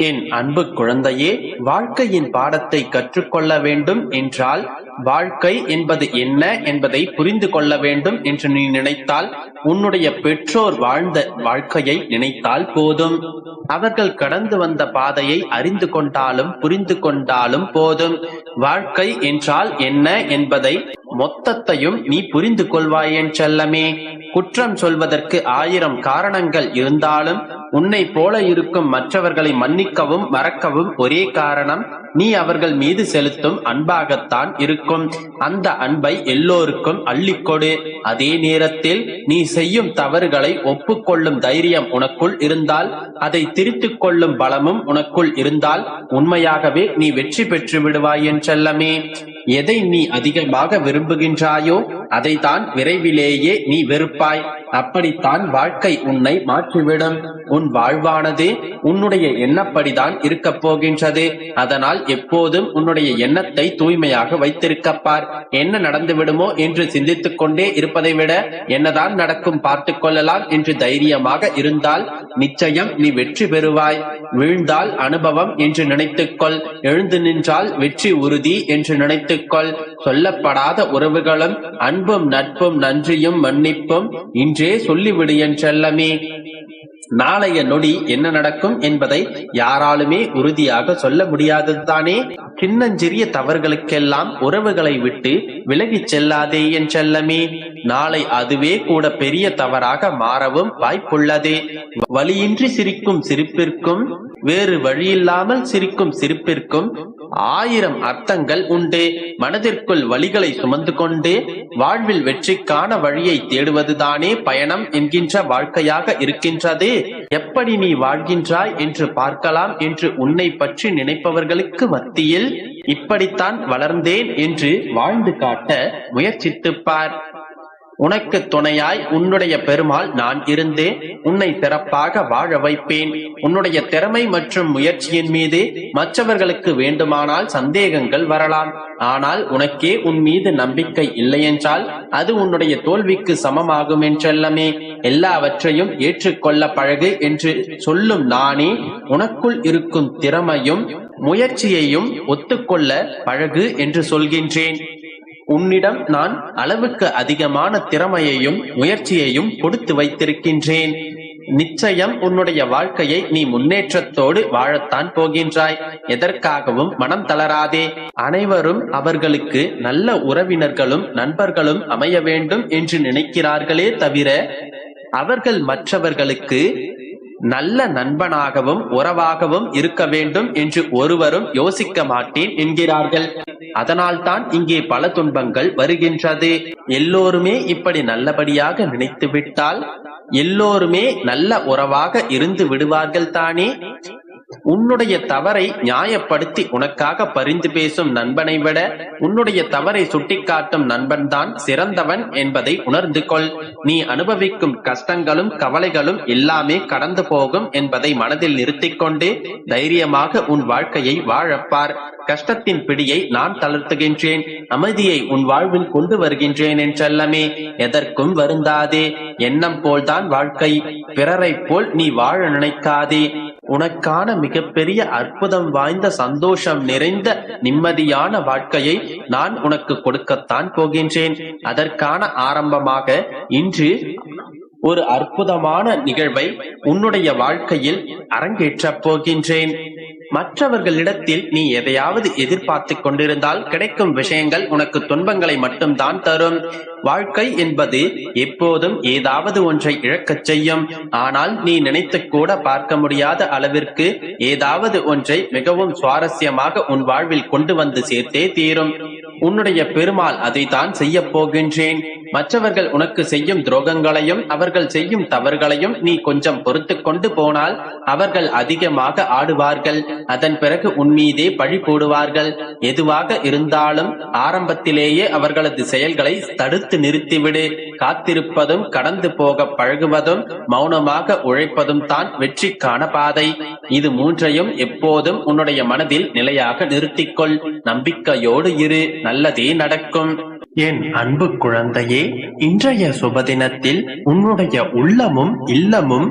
என் அன்பு குழந்தையே, வாழ்க்கையின் பாடத்தை கற்றுக்கொள்ள வேண்டும் என்றால் வாழ்க்கை என்பது என்ன என்பதை புரிந்து கொள்ள வேண்டும் என்று நீ நினைத்தால், உன்னுடைய பெற்றோர் வாழ்ந்த வாழ்க்கையை நினைத்தால் போதும். அவர்கள் கடந்து வந்த பாதையை அறிந்து கொண்டாலும் புரிந்து கொண்டாலும் போதும். வாழ்க்கை என்றால் என்ன என்பதை மொத்தத்தையும் நீ புரிந்து கொள்வாய் என் செல்லமே. குற்றம் சொல்வதற்கு 1000 காரணங்கள் இருந்தாலும் உன்னை போல இருக்கும் மற்றவர்களை மன்னிக்கவும் மறக்கவும் ஒரே காரணம், நீ அவர்கள் மீது செலுத்தும் அன்பாகத்தான் இருக்கும். அந்த அன்பை எல்லோருக்கும் அள்ளிக்கொடு. அதே நேரத்தில் நீ செய்யும் தவறுகளை ஒப்புக்கொள்ளும் தைரியம் உனக்குள் இருந்தால், அதை திருத்திக் கொள்ளும் பலமும் உனக்குள் இருந்தால், உண்மையாகவே நீ வெற்றி பெற்று விடுவாய் என் செல்லமே. எதை நீ அதிகமாக விரும்புகின்றாயோ அதைத்தான் விரைவிலேயே நீ வெறுப்பாய். அப்படித்தான் வாழ்க்கை உன்னை மாற்றிவிடும். உன் வாழ்வானது உன்னுடைய எண்ணப்படிதான் இருக்க போகின்றது. அதனால் எப்போதும் உன்னுடைய எண்ணத்தை தூய்மையாக வைத்திருக்கப்பார். என்ன நடந்து விடுமோ என்று சிந்தித்துக் கொண்டே இருப்பதை விட என்னதான் நடக்கும் பார்த்து கொள்ளலாம் என்று தைரியமாக இருந்தால் நிச்சயம் நீ வெற்றி பெறுவாய். வீழ்ந்தால் அனுபவம் என்று நினைத்துக்கொள், எழுந்து நின்றால் வெற்றி உறுதி என்று நினைத்துக்கொள். சொல்லப்படாத உறவுகளும் அன்பும் நட்பும் நன்றியும் மன்னிப்பும் இன்றே சொல்லிவிடு என் செல்லமே. நாளைய நொடி என்ன நடக்கும் என்பதை யாராலுமே உறுதியாக சொல்ல முடியாததுதானே. சின்னஞ்சிறிய தவறுகளுக்கெல்லாம் உறவுகளை விட்டு விலகிச் செல்லாதே என் செல்லமே. நாளை அதுவே கூட பெரிய தவறாக மாறவும் வாய்ப்புள்ளது. வலியின்றி சிரிக்கும் சிரிப்பிற்கும் வேறு வழியில்லாமல் சிரிக்கும் சிரிப்பிற்கும் 1000 அர்த்தங்கள் உண்டு. மனதிற்குள் வழிகளை சுமந்து கொண்டு வாழ்வில் வெற்றிக்கான வழியை தேடுவதுதானே பயணம் என்கின்ற வாழ்க்கையாக இருக்கின்றது. எப்படி நீ வாழ்கின்றாய் என்று பார்க்கலாம் என்று உன்னை பற்றி நினைப்பவர்களுக்கு மத்தியில் இப்படித்தான் வளர்ந்தேன் என்று வாழ்ந்து காட்ட முயற்சித்துப்பார். உனக்கு துணையாய் உன்னுடைய பெருமாள் நான் இருந்து உன்னை சிறப்பாக வாழ வைப்பேன். உன்னுடைய திறமை மற்றும் முயற்சியின் மீது மற்றவர்களுக்கு வேண்டுமானால் சந்தேகங்கள் வரலாம். ஆனால் உனக்கே உன் மீது நம்பிக்கை இல்லையென்றால் அது உன்னுடைய தோல்விக்கு சமமாகும் என்றெல்லாமே. எல்லாவற்றையும் ஏற்றுக்கொள்ள பழகு என்று சொல்லும் நானே உனக்குள் இருக்கும் திறமையும் முயற்சியையும் ஒத்துக்கொள்ள பழகு என்று சொல்கின்றேன். உன்னிடம் நான் அளவுக்கு அதிகமான திறமையையும் முயற்சியையும் கொடுத்து வைத்திருக்கின்றேன். நிச்சயம் உன்னுடைய வாழ்க்கையை நீ முன்னேற்றத்தோடு வாழத்தான் போகின்றாய். எதற்காகவும் மனம் தளராதே. அனைவரும் அவர்களுக்கு நல்ல உறவினர்களும் நண்பர்களும் அமைய வேண்டும் என்று நினைக்கிறார்களே தவிர அவர்கள் மற்றவர்களுக்கு நல்ல நண்பனாகவும் உறவாகவும் இருக்க வேண்டும் என்று ஒருவரும் யோசிக்க மாட்டேன் என்கிறார்கள். அதனால்தான் இங்கே பல துன்பங்கள் வருகின்றது. எல்லோருமே இப்படி நல்லபடியாக நினைத்து விட்டால் எல்லோருமே நல்ல உறவாக இருந்து விடுவார்கள் தானே. உன்னுடைய தவறை நியாயப்படுத்தி உனக்காக பரிந்து பேசும் நண்பனை விட உன்னுடைய தவறை சுட்டிக்காட்டும் நண்பன் தான் சிறந்தவன் என்பதை உணர்ந்து கொள். நீ அனுபவிக்கும் கஷ்டங்களும் கவலைகளும் எல்லாமே கடந்து போகும் என்பதை மனதில் நிறுத்திக் கொண்டு தைரியமாக உன் வாழ்க்கையை வாழப்பார். கஷ்டத்தின் பிடியை நான் தளர்த்துகின்றேன், அமைதியை உன் வாழ்வில் கொண்டு வருகின்றேன் என்றெல்லாமே. எதற்கும் வருந்தாதே. எண்ணம் போல்தான் வாழ்க்கை, பிறரை போல் நீ வாழ நினைக்காதே. உனக்கான மிகப்பெரிய அற்புதம் வாய்ந்த சந்தோஷம் நிறைந்த நிம்மதியான வாழ்க்கையை நான் உனக்கு கொடுக்கத்தான் போகின்றேன். அதற்கான ஆரம்பமாக இன்று ஒரு அற்புதமான நிகழ்வை உன்னுடைய வாழ்க்கையில் அரங்கேற்றப் போகின்றேன். மற்றவர்களிடத்தில் நீ எதையாவது எதிர்பார்த்து கொண்டிருந்தால் கிடைக்கும் விஷயங்கள் உனக்கு துன்பங்களை மட்டும்தான் தரும். வாழ்க்கை என்பது எப்போதும் ஏதாவது ஒன்றை இழக்கச் செய்யும். ஆனால் நீ நினைத்து கூட பார்க்க முடியாத அளவிற்கு ஏதாவது ஒன்றை மிகவும் சுவாரஸ்யமாக உன் வாழ்வில் கொண்டு வந்து சேர்த்தே தீரும். உன்னுடைய பெருமாள் அதை தான் செய்ய போகின்றேன். மற்றவர்கள் உனக்கு செய்யும் துரோகங்களையும் அவர்கள் செய்யும் தவறுகளையும் நீ கொஞ்சம் பொறுத்து கொண்டு போனால் அவர்கள் அதிகமாக ஆடுவார்கள். அதன் பிறகு உன்மீதே பழி போடுவார்கள். எதுவாக இருந்தாலும் ஆரம்பத்திலேயே அவர்களது செயல்களை தடுத்து நிறுத்திவிடு. காத்திருப்பதும் கடந்து போக பழகுவதும் மௌனமாக உழைப்பதும் தான் வெற்றிக்கான பாதை. இது மூன்றையும் எப்போதும் உன்னுடைய மனதில் நிலையாக நிறுத்திக்கொள். நம்பிக்கையோடு இரு, நல்லதே நடக்கும். என் அன்பு குழந்தையே, இன்றைய சுபதினத்தில் உன்னுடைய உள்ளமும் இல்லமும்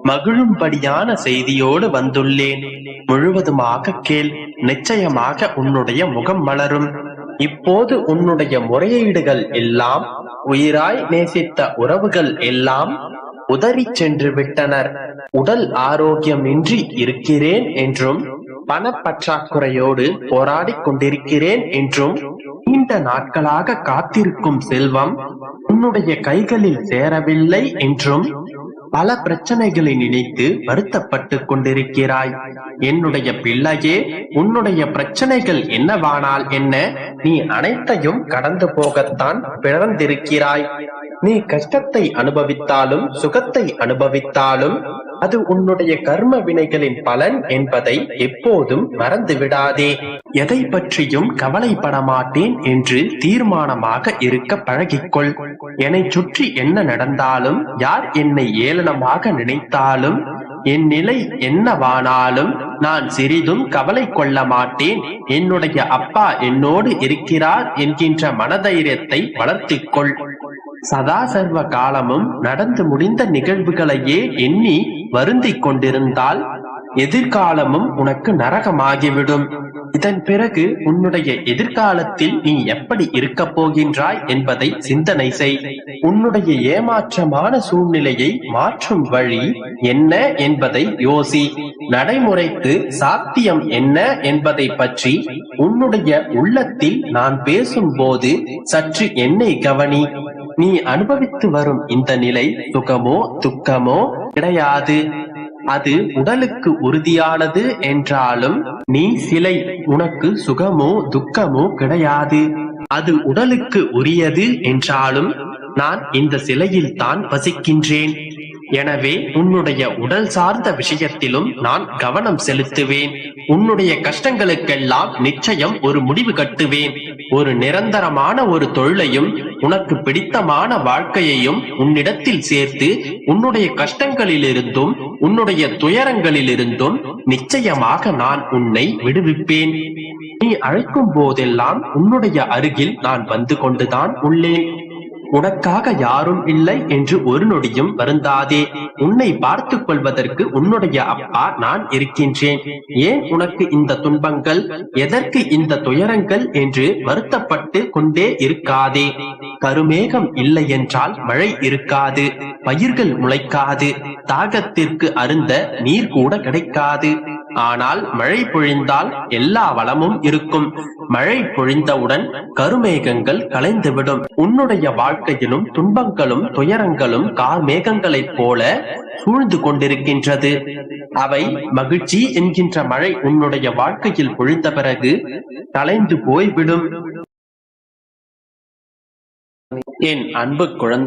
மகிழும்படியான செய்தியோடு வந்துள்ளேன். முழுவதுமாக கேள். நிச்சயமாக உன்னுடைய முகம் மலரும். இப்போது உன்னுடைய முறையீடுகள் எல்லாம், உயிராய் நேசித்த உறவுகள் எல்லாம் உதறிச் சென்று விட்டனர். உடல் ஆரோக்கியமின்றி இருக்கிறேன் என்றும், பணப்பற்றாக்குறையோடு போராடிக் கொண்டிருக்கிறேன் என்றும், நீண்ட நாட்களாக காத்திருக்கும் செல்வம் உன்னுடைய கைகளில் சேரவில்லை என்றும் பல பிரச்சனைகளை நினைத்து வருத்தப்பட்டு கொண்டிருக்கிறாய். என்னுடைய பிள்ளையே, உன்னுடைய பிரச்சனைகள் என்னவானால் என்ன? நீ அனைத்தையும் கடந்து போகத்தான் பிறந்திருக்கிறாய். நீ கஷ்டத்தை அனுபவித்தாலும் சுகத்தை அனுபவித்தாலும் அது உன்னுடைய கர்ம வினைகளின் பலன் என்பதை எப்போதும் மறந்து விடாதே. எதை பற்றியும் கவலைப்பட மாட்டேன் என்று தீர்மானமாக இருக்க பழகிக்கொள். என்னை சுற்றி என்ன நடந்தாலும், யார் என்னை ஏளனமாக நினைத்தாலும், என் நிலை என்னவானாலும் நான் சிறிதும் கவலை கொள்ள மாட்டேன். என்னுடைய அப்பா என்னோடு இருக்கிறார் என்கின்ற மனதைரியத்தை வளர்த்திக்கொள். சதா சர்வ காலமும் நடந்து முடிந்த நிகழ்வுகளையே எண்ணி வருந்திக் கொண்டிருந்தால் எதிர்காலமும் உனக்கு நரகமாகிவிடும். இதன் பிறகு உன்னுடைய எதிர்காலத்தில் நீ எப்படி இருக்கப் போகின்றாய் என்பதை சிந்தனை செய். உன்னுடைய ஏமாற்றமான சூழ்நிலையை மாற்றும் வழி என்ன என்பதை யோசி. நடைமுறைக்கு சாத்தியம் என்ன என்பதை பற்றி உன்னுடைய உள்ளத்தில் நான் பேசும்போது சற்று என்னை கவனி. நீ அனுபவித்து வரும் இந்த நிலை சுகமோ துக்கமோ கிடையாது. அது உடலுக்கு உறுதியானது என்றாலும் நீ சிலை. உனக்கு சுகமோ துக்கமோ கிடையாது. அது உடலுக்கு உரியது என்றாலும் நான் இந்த சிலையில் தான் வசிக்கின்றேன். எனவே உன்னுடைய உடல் சார்ந்த விஷயத்திலும் நான் கவனம் செலுத்துவேன். உன்னுடைய கஷ்டங்களுக்கெல்லாம் நிச்சயம் ஒரு முடிவு கட்டுவேன். ஒரு நிரந்தரமான ஒரு தொழிலையும் உனக்கு பிடித்தமான வாழ்க்கையையும் உன்னிடத்தில் சேர்த்து உன்னுடைய கஷ்டங்களிலிருந்தும் உன்னுடைய துயரங்களிலிருந்தும் நிச்சயமாக நான் உன்னை விடுவிப்பேன். நீ அழைக்கும் போதெல்லாம் உன்னுடைய அருகில் நான் வந்து கொண்டுதான் உள்ளேன். உனக்காக யாரும் இல்லை என்று ஒரு நொடியும் வருந்தாதே. உன்னை பார்த்துக் கொள்வதற்கு உன்னுடைய அப்பா நான் இருக்கின்றேன். ஏன் உனக்கு இந்த துன்பங்கள், எதற்கு இந்த துயரங்கள் என்று வருத்தப்பட்டு கொண்டே இருக்காதே. கருமேகம் இல்லை என்றால் மழை இருக்காது, பயிர்கள் முளைக்காது, தாகத்திற்கு அருந்த நீர் கூட கிடைக்காது. ஆனால் மழை பொழிந்தால் எல்லா வளமும் இருக்கும். மழை பொழிந்தவுடன் கருமேகங்கள் கலைந்துவிடும். உன்னுடைய வாழ்க்கையிலும் துன்பங்களும் துயரங்களும் கார்மேகங்களைப் போல சூழ்ந்து கொண்டிருக்கின்றது. அவை மகிழ்ச்சி என்கின்ற மழை உன்னுடைய வாழ்க்கையில் பொழிந்த பிறகு கலைந்து போய்விடும். என் அன்பு குழந்தை,